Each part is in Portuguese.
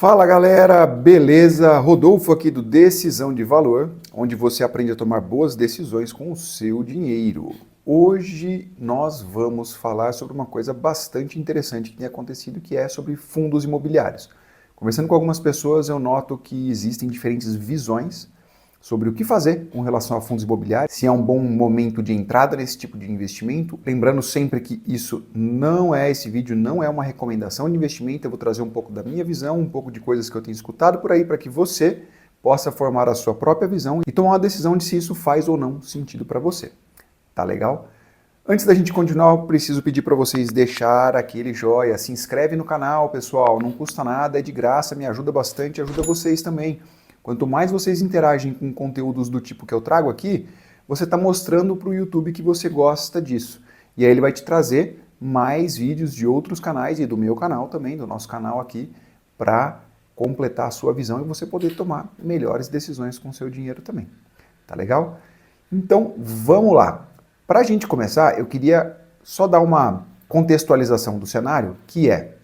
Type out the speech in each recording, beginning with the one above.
Fala galera, beleza? Rodolfo aqui do Decisão de Valor, onde você aprende a tomar boas decisões com o seu dinheiro. Hoje nós vamos falar sobre uma coisa bastante interessante que tem acontecido, que é sobre fundos imobiliários. Conversando com algumas pessoas, eu noto que existem diferentes visões sobre o que fazer com relação a fundos imobiliários, se é um bom momento de entrada nesse tipo de investimento. Lembrando sempre que esse vídeo não é uma recomendação de investimento, eu vou trazer um pouco da minha visão, um pouco de coisas que eu tenho escutado por aí para que você possa formar a sua própria visão e tomar uma decisão de se isso faz ou não sentido para você. Tá legal? Antes da gente continuar, eu preciso pedir para vocês deixar aquele joinha, se inscreve no canal, pessoal, não custa nada, é de graça, me ajuda bastante, ajuda vocês também. Quanto mais vocês interagem com conteúdos do tipo que eu trago aqui, você está mostrando para o YouTube que você gosta disso. E aí ele vai te trazer mais vídeos de outros canais e do meu canal também, do nosso canal aqui, para completar a sua visão e você poder tomar melhores decisões com o seu dinheiro também. Tá legal? Então, vamos lá. Para a gente começar, eu queria só dar uma contextualização do cenário, que é,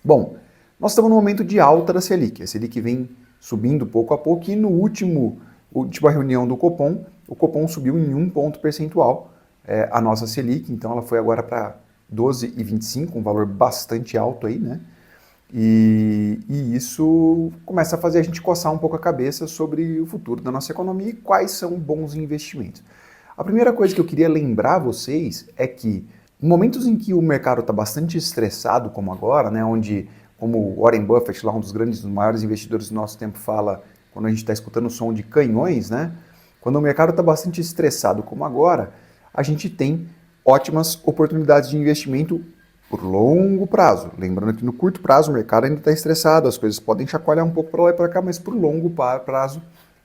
bom, nós estamos no momento de alta da Selic. A Selic vem subindo pouco a pouco e no última reunião do Copom, o Copom subiu em 1 ponto percentual a nossa Selic, então ela foi agora para 12,25, um valor bastante alto aí, né? E isso começa a fazer a gente coçar um pouco a cabeça sobre o futuro da nossa economia e quais são bons investimentos. A primeira coisa que eu queria lembrar vocês é que em momentos em que o mercado está bastante estressado, como agora, né, onde, como Warren Buffett, lá um dos maiores investidores do nosso tempo, fala, quando a gente está escutando o som de canhões, né, quando o mercado está bastante estressado como agora, a gente tem ótimas oportunidades de investimento por longo prazo. Lembrando que no curto prazo o mercado ainda está estressado, as coisas podem chacoalhar um pouco para lá e para cá, mas por longo prazo,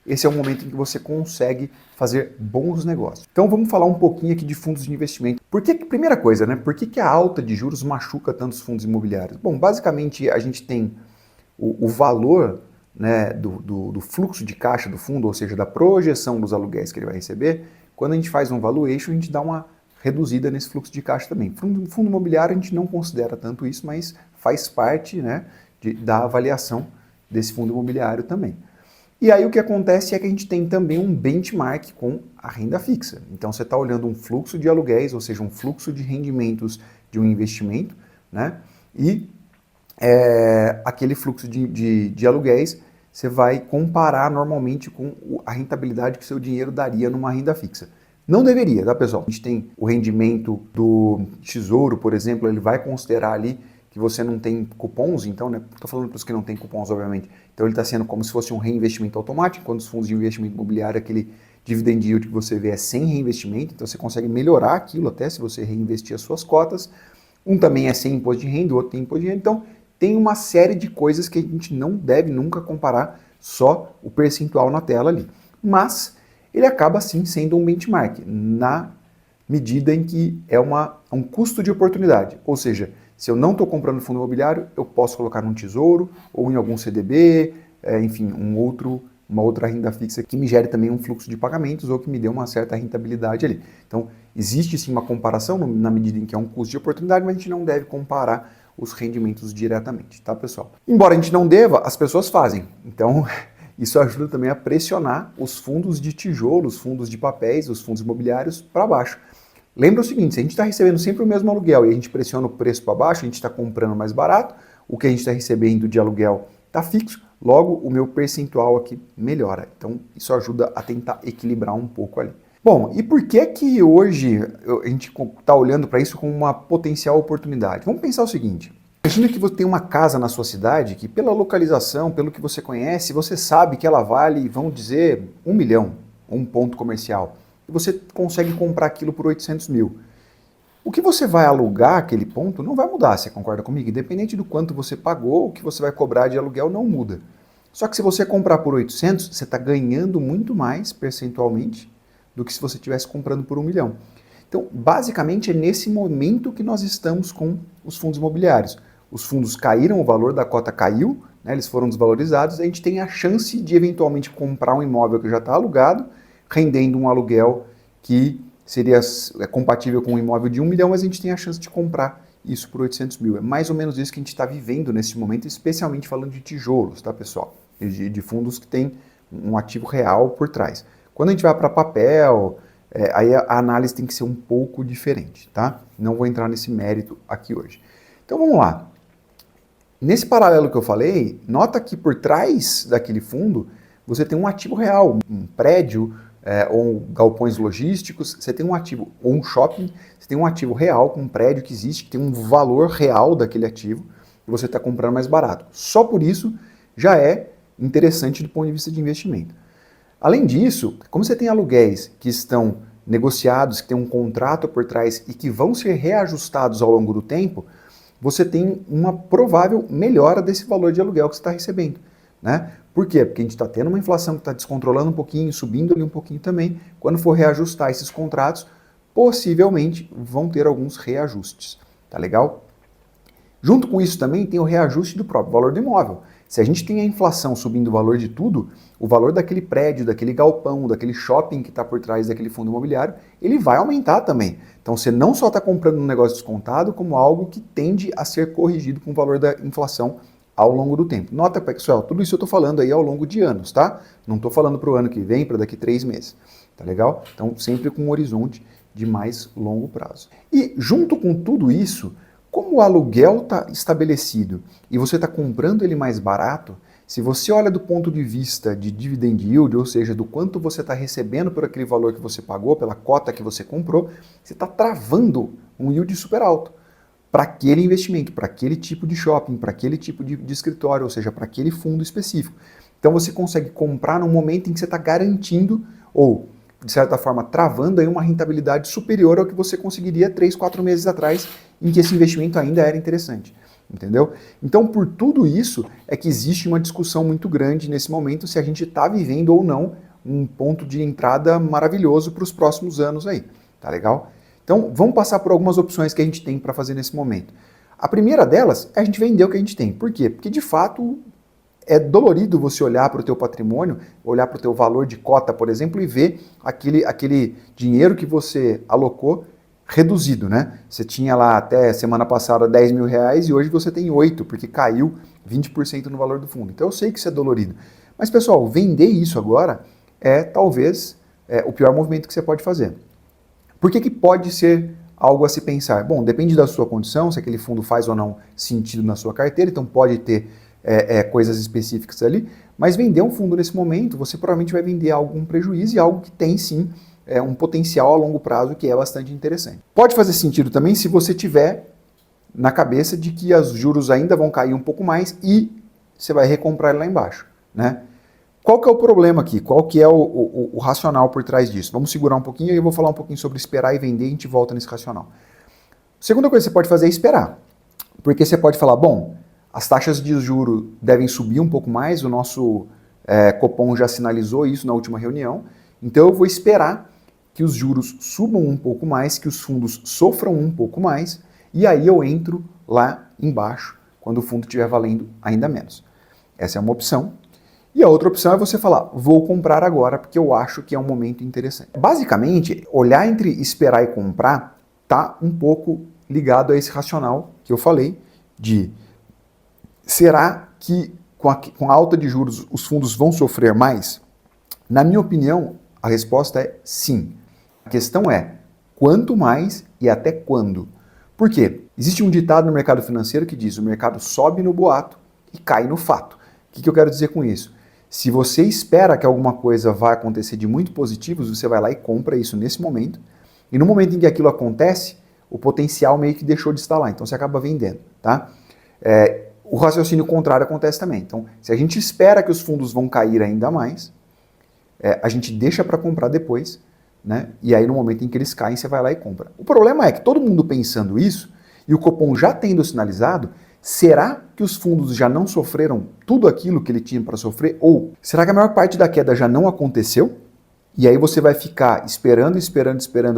esse é o momento em que você consegue fazer bons negócios. Então vamos falar um pouquinho aqui de fundos de investimento. Primeira coisa, né? Por que a alta de juros machuca tanto os fundos imobiliários? Bom, basicamente a gente tem o valor, né, do fluxo de caixa do fundo, ou seja, da projeção dos aluguéis que ele vai receber. Quando a gente faz um valuation, a gente dá uma reduzida nesse fluxo de caixa também. Fundo imobiliário a gente não considera tanto isso, mas faz parte, né, da avaliação desse fundo imobiliário também. E aí o que acontece é que a gente tem também um benchmark com a renda fixa. Então você está olhando um fluxo de aluguéis, ou seja, um fluxo de rendimentos de um investimento, né? E aquele fluxo de aluguéis você vai comparar normalmente com a rentabilidade que o seu dinheiro daria numa renda fixa. Não deveria, tá, pessoal? A gente tem o rendimento do Tesouro, por exemplo, ele vai considerar ali que você não tem cupons, então, né? Estou falando para os que não têm cupons, obviamente. Então ele está sendo como se fosse um reinvestimento automático, quando os fundos de investimento imobiliário, aquele dividend yield que você vê é sem reinvestimento, então você consegue melhorar aquilo até se você reinvestir as suas cotas. Um também é sem imposto de renda, o outro tem imposto de renda. Então tem uma série de coisas que a gente não deve nunca comparar só o percentual na tela ali. Mas ele acaba sim sendo um benchmark, na medida em que é um custo de oportunidade, ou seja, se eu não estou comprando fundo imobiliário, eu posso colocar num tesouro ou em algum CDB, enfim, uma outra renda fixa que me gere também um fluxo de pagamentos ou que me dê uma certa rentabilidade ali. Então, existe sim uma comparação na medida em que é um custo de oportunidade, mas a gente não deve comparar os rendimentos diretamente, tá, pessoal? Embora a gente não deva, as pessoas fazem. Então, isso ajuda também a pressionar os fundos de tijolo, os fundos de papéis, os fundos imobiliários para baixo. Lembra o seguinte, se a gente está recebendo sempre o mesmo aluguel e a gente pressiona o preço para baixo, a gente está comprando mais barato, o que a gente está recebendo de aluguel está fixo, logo o meu percentual aqui melhora. Então isso ajuda a tentar equilibrar um pouco ali. Bom, e por que hoje a gente está olhando para isso como uma potencial oportunidade? Vamos pensar o seguinte, imagina que você tem uma casa na sua cidade que pela localização, pelo que você conhece, você sabe que ela vale, vamos dizer, 1 milhão, um ponto comercial. E você consegue comprar aquilo por 800 mil. O que você vai alugar aquele ponto não vai mudar, você concorda comigo? Independente do quanto você pagou, o que você vai cobrar de aluguel não muda. Só que se você comprar por 800, você está ganhando muito mais percentualmente do que se você estivesse comprando por 1 milhão. Então, basicamente, é nesse momento que nós estamos com os fundos imobiliários. Os fundos caíram, o valor da cota caiu, né, eles foram desvalorizados, a gente tem a chance de eventualmente comprar um imóvel que já está alugado, rendendo um aluguel que seria compatível com um imóvel de 1 milhão, mas a gente tem a chance de comprar isso por 800 mil. É mais ou menos isso que a gente está vivendo nesse momento, especialmente falando de tijolos, tá, pessoal? De fundos que têm um ativo real por trás. Quando a gente vai para papel, aí a análise tem que ser um pouco diferente, tá? Não vou entrar nesse mérito aqui hoje. Então vamos lá. Nesse paralelo que eu falei, nota que por trás daquele fundo você tem um ativo real, um prédio, ou galpões logísticos, você tem um ativo, ou um shopping, você tem um ativo real com um prédio que existe, que tem um valor real daquele ativo, e você está comprando mais barato. Só por isso já é interessante do ponto de vista de investimento. Além disso, como você tem aluguéis que estão negociados, que tem um contrato por trás e que vão ser reajustados ao longo do tempo, você tem uma provável melhora desse valor de aluguel que você está recebendo, né? Por quê? Porque a gente está tendo uma inflação que está descontrolando um pouquinho, subindo ali um pouquinho também. Quando for reajustar esses contratos, possivelmente vão ter alguns reajustes, tá legal? Junto com isso também tem o reajuste do próprio valor do imóvel. Se a gente tem a inflação subindo o valor de tudo, o valor daquele prédio, daquele galpão, daquele shopping que está por trás daquele fundo imobiliário, ele vai aumentar também. Então você não só está comprando um negócio descontado, como algo que tende a ser corrigido com o valor da inflação ao longo do tempo. Nota, pessoal, tudo isso eu estou falando aí ao longo de anos, tá? Não estou falando para o ano que vem, para daqui 3 meses, tá legal? Então sempre com um horizonte de mais longo prazo. E junto com tudo isso, como o aluguel está estabelecido e você está comprando ele mais barato, se você olha do ponto de vista de dividend yield, ou seja, do quanto você está recebendo por aquele valor que você pagou, pela cota que você comprou, você está travando um yield super alto para aquele investimento, para aquele tipo de shopping, para aquele tipo de escritório, ou seja, para aquele fundo específico. Então você consegue comprar no momento em que você está garantindo ou, de certa forma, travando aí uma rentabilidade superior ao que você conseguiria 3, 4 meses atrás, em que esse investimento ainda era interessante. Entendeu? Então, por tudo isso, é que existe uma discussão muito grande nesse momento se a gente está vivendo ou não um ponto de entrada maravilhoso para os próximos anos aí. Tá legal? Então, vamos passar por algumas opções que a gente tem para fazer nesse momento. A primeira delas é a gente vender o que a gente tem. Por quê? Porque, de fato, é dolorido você olhar para o teu patrimônio, olhar para o teu valor de cota, por exemplo, e ver aquele dinheiro que você alocou reduzido, né? Você tinha lá até semana passada 10 mil reais e hoje você tem 8, porque caiu 20% no valor do fundo. Então eu sei que isso é dolorido. Mas, pessoal, vender isso agora é talvez o pior movimento que você pode fazer. Por que pode ser algo a se pensar? Bom, depende da sua condição, se aquele fundo faz ou não sentido na sua carteira, então pode ter coisas específicas ali, mas vender um fundo nesse momento, você provavelmente vai vender algum prejuízo e algo que tem sim um potencial a longo prazo que é bastante interessante. Pode fazer sentido também se você tiver na cabeça de que os juros ainda vão cair um pouco mais e você vai recomprar ele lá embaixo, né? Qual que é o problema aqui? Qual que é o racional por trás disso? Vamos segurar um pouquinho e eu vou falar um pouquinho sobre esperar e vender e a gente volta nesse racional. A segunda coisa que você pode fazer é esperar, porque você pode falar, bom, as taxas de juros devem subir um pouco mais, o nosso Copom já sinalizou isso na última reunião, então eu vou esperar que os juros subam um pouco mais, que os fundos sofram um pouco mais, e aí eu entro lá embaixo, quando o fundo estiver valendo ainda menos. Essa é uma opção. E a outra opção é você falar, vou comprar agora, porque eu acho que é um momento interessante. Basicamente, olhar entre esperar e comprar está um pouco ligado a esse racional que eu falei, de será que com a alta de juros os fundos vão sofrer mais? Na minha opinião, a resposta é sim. A questão é, quanto mais e até quando? Por quê? Existe um ditado no mercado financeiro que diz, o mercado sobe no boato e cai no fato. O que eu quero dizer com isso? Se você espera que alguma coisa vai acontecer de muito positivo, você vai lá e compra isso nesse momento, e no momento em que aquilo acontece, o potencial meio que deixou de estar lá, então você acaba vendendo, tá? O raciocínio contrário acontece também. Então, se a gente espera que os fundos vão cair ainda mais, a gente deixa para comprar depois, né? E aí no momento em que eles caem, você vai lá e compra. O problema é que todo mundo pensando isso, e o Copom já tendo sinalizado, será que os fundos já não sofreram tudo aquilo que ele tinha para sofrer? Ou será que a maior parte da queda já não aconteceu? E aí você vai ficar esperando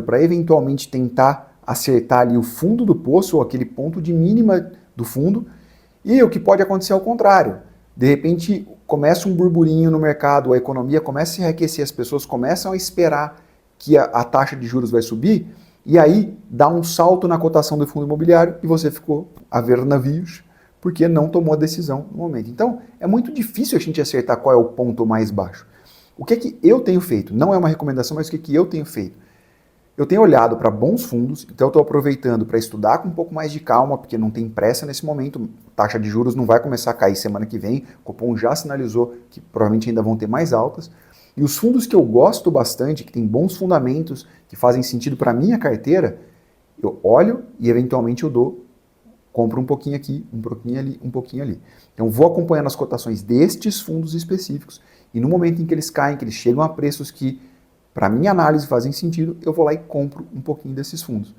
para eventualmente tentar acertar ali o fundo do poço, ou aquele ponto de mínima do fundo, e o que pode acontecer ao contrário. De repente começa um burburinho no mercado, a economia começa a se enriquecer, as pessoas começam a esperar que a taxa de juros vai subir, E aí dá um salto na cotação do fundo imobiliário e você ficou a ver navios porque não tomou a decisão no momento. Então, é muito difícil a gente acertar qual é o ponto mais baixo. O que é que eu tenho feito? Não é uma recomendação, mas o que é que eu tenho feito? Eu tenho olhado para bons fundos, então eu estou aproveitando para estudar com um pouco mais de calma, porque não tem pressa nesse momento, taxa de juros não vai começar a cair semana que vem, o Copom já sinalizou que provavelmente ainda vão ter mais altas. E os fundos que eu gosto bastante, que têm bons fundamentos, que fazem sentido para a minha carteira, eu olho e eventualmente eu compro um pouquinho aqui, um pouquinho ali, um pouquinho ali. Então vou acompanhando as cotações destes fundos específicos e no momento em que eles caem, que eles chegam a preços que para minha análise fazem sentido, eu vou lá e compro um pouquinho desses fundos.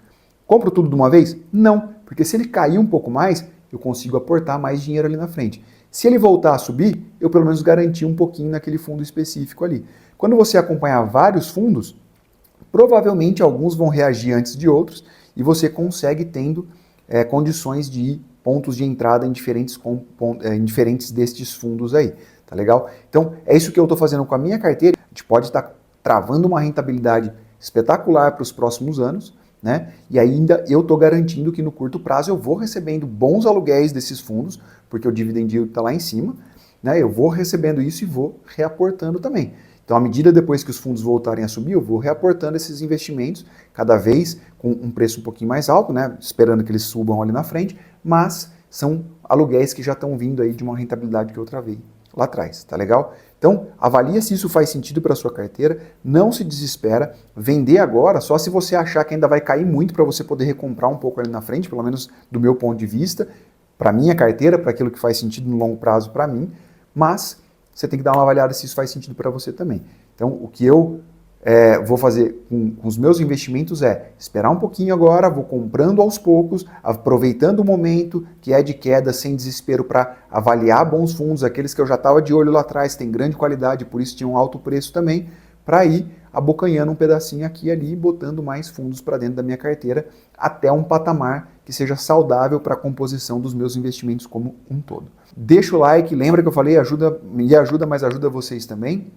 Compro tudo de uma vez? Não, porque se ele cair um pouco mais, eu consigo aportar mais dinheiro ali na frente. Se ele voltar a subir, eu pelo menos garanti um pouquinho naquele fundo específico ali. Quando você acompanhar vários fundos, provavelmente alguns vão reagir antes de outros e você consegue tendo condições de pontos de entrada em diferentes destes fundos aí, tá legal? Então, é isso que eu estou fazendo com a minha carteira. A gente pode estar travando uma rentabilidade espetacular para os próximos anos, né? E ainda eu estou garantindo que no curto prazo eu vou recebendo bons aluguéis desses fundos, porque o dividend yield está lá em cima, né? Eu vou recebendo isso e vou reaportando também. Então, à medida depois que os fundos voltarem a subir, eu vou reaportando esses investimentos, cada vez com um preço um pouquinho mais alto, né? Esperando que eles subam ali na frente, mas são aluguéis que já estão vindo aí de uma rentabilidade que eu travei lá atrás, tá legal? Então, avalia se isso faz sentido para a sua carteira, não se desespera, vender agora só se você achar que ainda vai cair muito para você poder recomprar um pouco ali na frente, pelo menos do meu ponto de vista, para minha carteira, para aquilo que faz sentido no longo prazo para mim, mas você tem que dar uma avaliada se isso faz sentido para você também. Então, o que eu vou fazer com os meus investimentos é esperar um pouquinho agora, vou comprando aos poucos, aproveitando o momento que é de queda, sem desespero, para avaliar bons fundos, aqueles que eu já estava de olho lá atrás, tem grande qualidade, por isso tinha um alto preço também, para ir abocanhando um pedacinho aqui e ali, botando mais fundos para dentro da minha carteira, até um patamar que seja saudável para a composição dos meus investimentos como um todo. Deixa o like, lembra que eu falei, me ajuda, mas ajuda vocês também.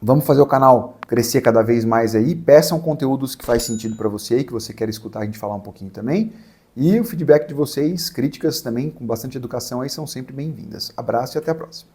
Vamos fazer o canal crescer cada vez mais aí. Peçam conteúdos que faz sentido para você e que você quer escutar a gente falar um pouquinho também. E o feedback de vocês, críticas também com bastante educação aí são sempre bem-vindas. Abraço e até a próxima.